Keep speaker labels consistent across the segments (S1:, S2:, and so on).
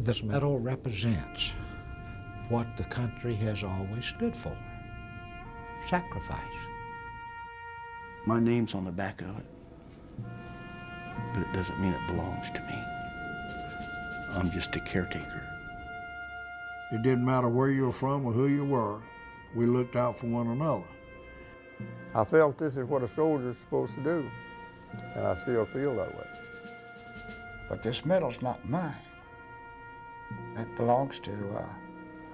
S1: This medal represents what the country has always stood for: sacrifice.
S2: My name's on the back of it, but it doesn't mean it belongs to me. I'm just a caretaker.
S3: It didn't matter where you were from or who you were. We looked out for one another.
S4: I felt this is what a soldier's supposed to do, and I still feel that way.
S5: But this medal's not mine. That belongs to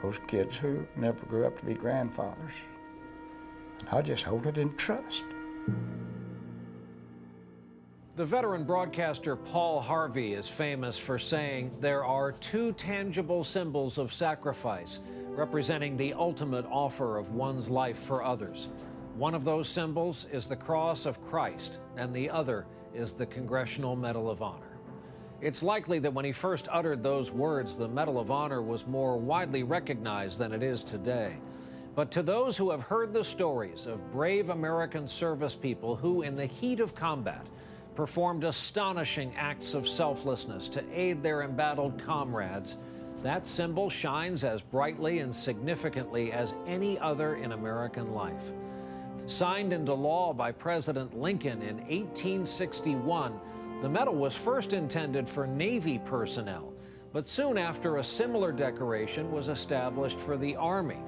S5: those kids who never grew up to be grandfathers. I just hold it in trust.
S6: The veteran broadcaster Paul Harvey is famous for saying there are two tangible symbols of sacrifice representing the ultimate offer of one's life for others. One of those symbols is the cross of Christ, and the other is the Congressional Medal of Honor. It's likely that when he first uttered those words, the Medal of Honor was more widely recognized than it is today. But to those who have heard the stories of brave American service people who, in the heat of combat, performed astonishing acts of selflessness to aid their embattled comrades, that symbol shines as brightly and significantly as any other in American life. Signed into law by President Lincoln in 1861, the medal was first intended for Navy personnel, but soon after a similar decoration was established for the Army.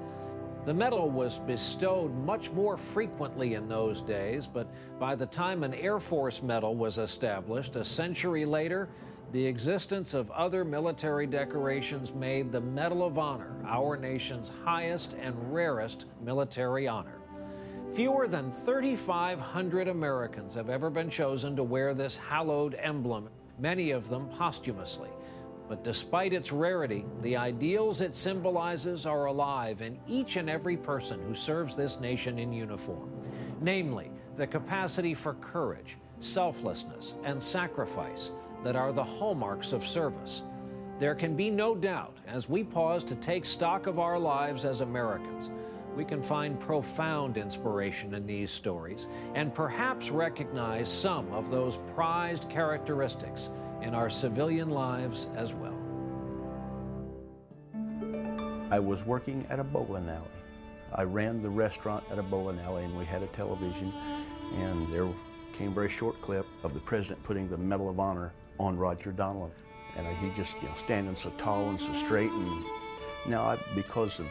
S6: The medal was bestowed much more frequently in those days, but by the time an Air Force medal was established a century later, the existence of other military decorations made the Medal of Honor our nation's highest and rarest military honor. Fewer than 3,500 Americans have ever been chosen to wear this hallowed emblem, many of them posthumously. But despite its rarity, the ideals it symbolizes are alive in each and every person who serves this nation in uniform. Namely, the capacity for courage, selflessness, and sacrifice that are the hallmarks of service. There can be no doubt, as we pause to take stock of our lives as Americans, we can find profound inspiration in these stories and perhaps recognize some of those prized characteristics in our civilian lives as well.
S2: I was working at a bowling alley. I ran the restaurant at a bowling alley, and we had a television, and there came a very short clip of the president putting the Medal of Honor on Roger Donlon. And he just, standing so tall and so straight. And now, because of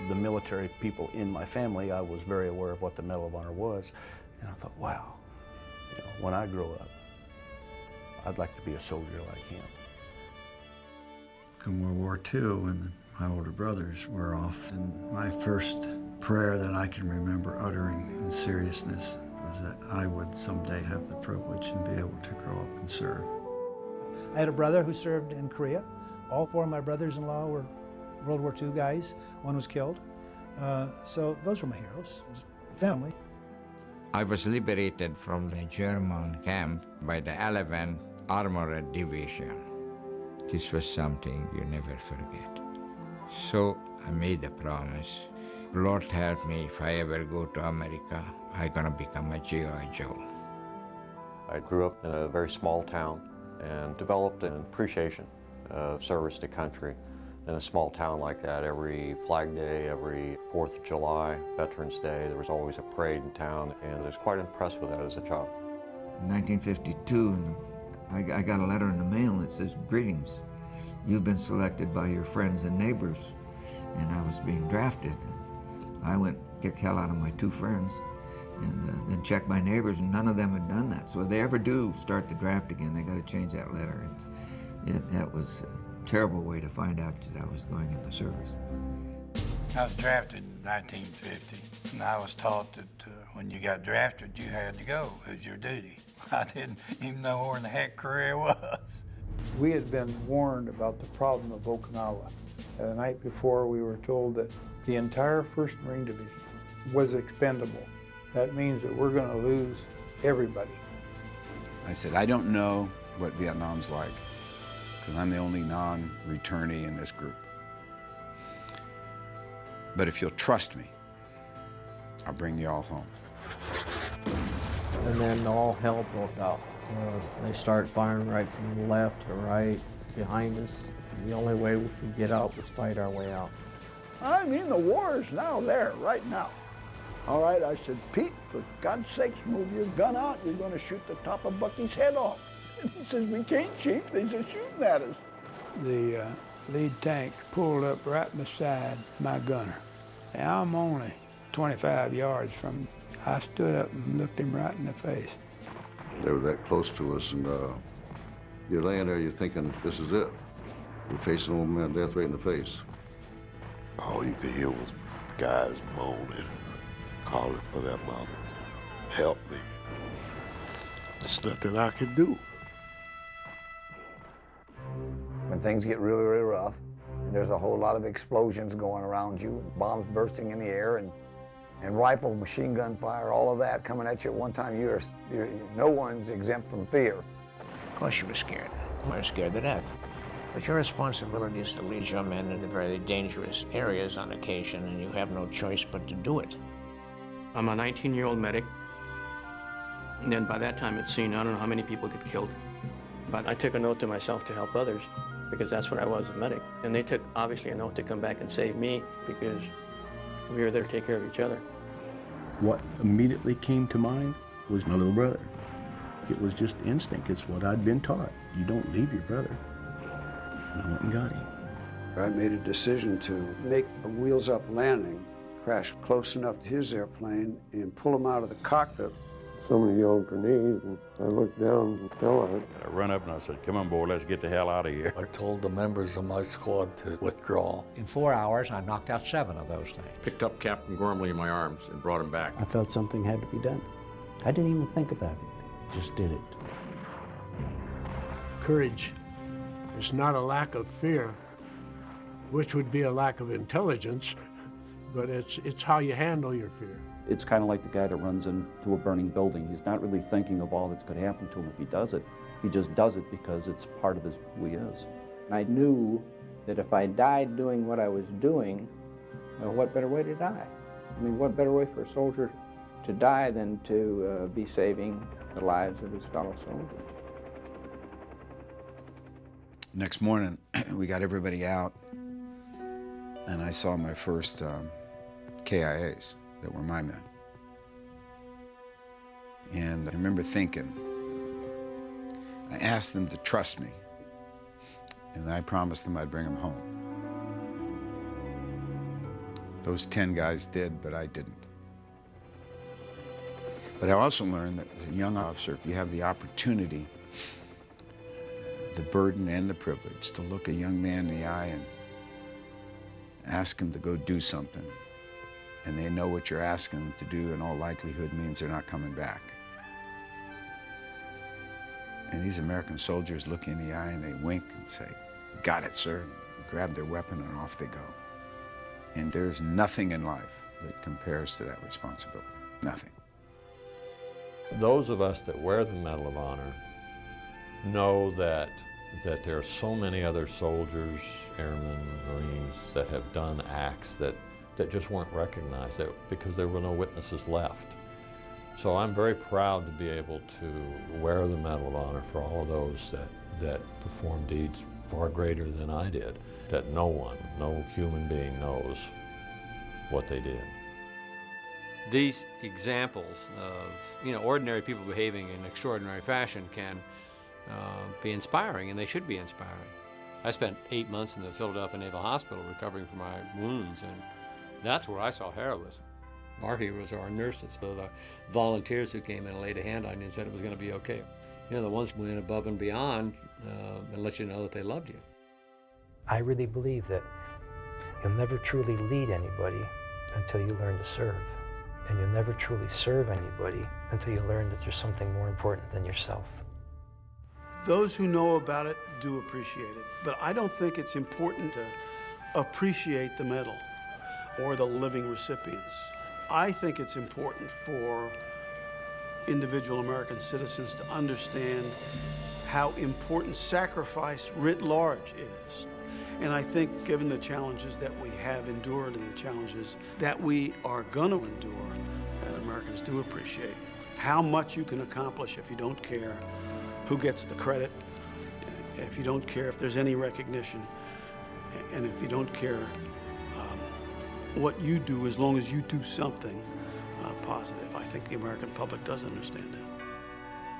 S2: the military people in my family, I was very aware of what the Medal of Honor was. And I thought, wow, when I grow up, I'd like to be a soldier like him.
S7: Come World War II, when my older brothers were off, and my first prayer that I can remember uttering in seriousness was that I would someday have the privilege and be able to grow up and serve.
S8: I had a brother who served in Korea. All four of my brothers-in-law were World War II guys. One was killed. So those were my heroes, family.
S9: I was liberated from the German camp by the 11th Armored Division. This was something you never forget. So I made a promise. Lord help me, if I ever go to America, I'm gonna become a G.I. Joe.
S10: I grew up in a very small town and developed an appreciation of service to country. In a small town like that, every Flag Day, every 4th of July, Veterans Day, there was always a parade in town, and I was quite impressed with that as a child.
S7: In 1952, I got a letter in the mail that says, "Greetings, you've been selected by your friends and neighbors," and I was being drafted. I went kick hell out of my two friends, and then checked my neighbors, and none of them had done that. So if they ever do start the draft again, they got to change that letter. That was a terrible way to find out that I was going into service.
S11: I was drafted in 1950, and I was taught that when you got drafted, you had to go. It was your duty. I didn't even know where in the heck Korea was.
S4: We had been warned about the problem of Okinawa. The night before, we were told that the entire 1st Marine Division was expendable. That means that we're going to lose everybody.
S12: I said, I don't know what Vietnam's like, because I'm the only non-returnee in this group. But if you'll trust me, I'll bring you all home.
S13: And then all hell broke out. They started firing right from left to right behind us. The only way we could get out was fight our way out.
S14: I mean, the war is now there, right now. All right, I said, Pete, for God's sakes, move your gun out. You're going to shoot the top of Bucky's head off. And he says, we can't shoot. They're just shooting at us.
S4: The lead tank pulled up right beside my gunner. And I'm only 25 yards from him. I stood up and looked him right in the face.
S15: They were that close to us, and you're laying there, you're thinking, this is it. We're facing a old man death right in the face.
S16: All you could hear was guys moaning, calling for their mother. Help me. There's nothing I can do.
S17: When things get really, really rough, and there's a whole lot of explosions going around you, bombs bursting in the air, and rifle, machine gun fire, all of that coming at you at one time, no one's exempt from fear.
S18: Of course you were scared. We were scared to death. But your responsibility is to lead your men into very dangerous areas on occasion, and you have no choice but to do it.
S19: I'm a 19-year-old medic, and then by that time it's seen, I don't know how many people get killed. But I took an oath to myself to help others, because that's what I was, a medic. And they took, obviously, an oath to come back and save me, because we were there to take care of each other.
S2: What immediately came to mind was my little brother. It was just instinct. It's what I'd been taught. You don't leave your brother. And I went and got him.
S20: I made a decision to make a wheels-up landing, crash close enough to his airplane, and pull him out of the cockpit.
S16: Somebody yelled grenade, and I looked down and fell on it.
S21: I ran up and I said, come on, boy, let's get the hell out of here.
S22: I told the members of my squad to withdraw.
S1: In 4 hours, I knocked out 7 of those things.
S23: Picked up Captain Gormley in my arms and brought him back.
S24: I felt something had to be done. I didn't even think about it, just did it.
S25: Courage is not a lack of fear, which would be a lack of intelligence, but it's how you handle your fear.
S26: It's kind of like the guy that runs into a burning building. He's not really thinking of all that's going to happen to him if he does it. He just does it because it's part of who he is.
S13: I knew that if I died doing what I was doing, what better way to die? I mean, what better way for a soldier to die than to be saving the lives of his fellow soldiers?
S12: Next morning, we got everybody out, and I saw my first KIAs that were my men. And I remember thinking, I asked them to trust me, and I promised them I'd bring them home. Those 10 guys did, but I didn't. But I also learned that as a young officer, you have the opportunity, the burden and the privilege to look a young man in the eye and ask him to go do something. And they know what you're asking them to do in all likelihood means they're not coming back. And these American soldiers look you in the eye and they wink and say, got it, sir. Grab their weapon and off they go. And there's nothing in life that compares to that responsibility. Nothing.
S10: Those of us that wear the Medal of Honor know that there are so many other soldiers, airmen, Marines that have done acts that just weren't recognized because there were no witnesses left. So I'm very proud to be able to wear the Medal of Honor for all of those that performed deeds far greater than I did, that no human being knows what they did.
S27: These examples of ordinary people behaving in extraordinary fashion can be inspiring, and they should be inspiring. I spent 8 months in the Philadelphia Naval Hospital recovering from my wounds, and that's where I saw heroism. Our heroes are our nurses, so the volunteers who came in and laid a hand on you and said it was going to be okay. The ones who went above and beyond and let you know that they loved you.
S8: I really believe that you'll never truly lead anybody until you learn to serve. And you'll never truly serve anybody until you learn that there's something more important than yourself.
S28: Those who know about it do appreciate it, but I don't think it's important to appreciate the medal or the living recipients. I think it's important for individual American citizens to understand how important sacrifice writ large is. And I think given the challenges that we have endured and the challenges that we are going to endure, that Americans do appreciate how much you can accomplish if you don't care who gets the credit, if you don't care if there's any recognition, And if you don't care what you do, as long as you do something positive, I think the American public does understand that.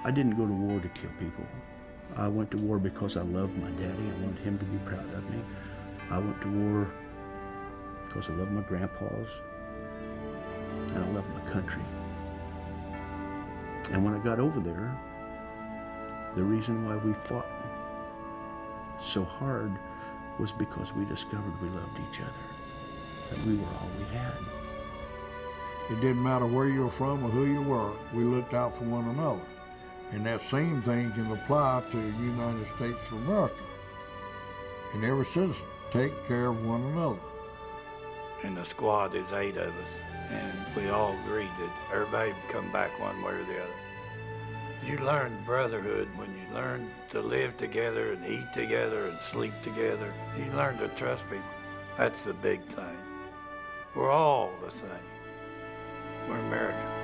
S2: I didn't go to war to kill people. I went to war because I loved my daddy. I wanted him to be proud of me. I went to war because I loved my grandpas and I loved my country. And when I got over there, the reason why we fought so hard was because we discovered we loved each other, that we were all we had.
S3: It didn't matter where you were from or who you were, we looked out for one another. And that same thing can apply to the United States of America. And every citizen, take care of one another.
S4: In the squad, there's 8 of us, and we all agreed that everybody would come back one way or the other. You learn brotherhood when you learn to live together and eat together and sleep together. You learn to trust people. That's the big thing. We're all the same. We're American.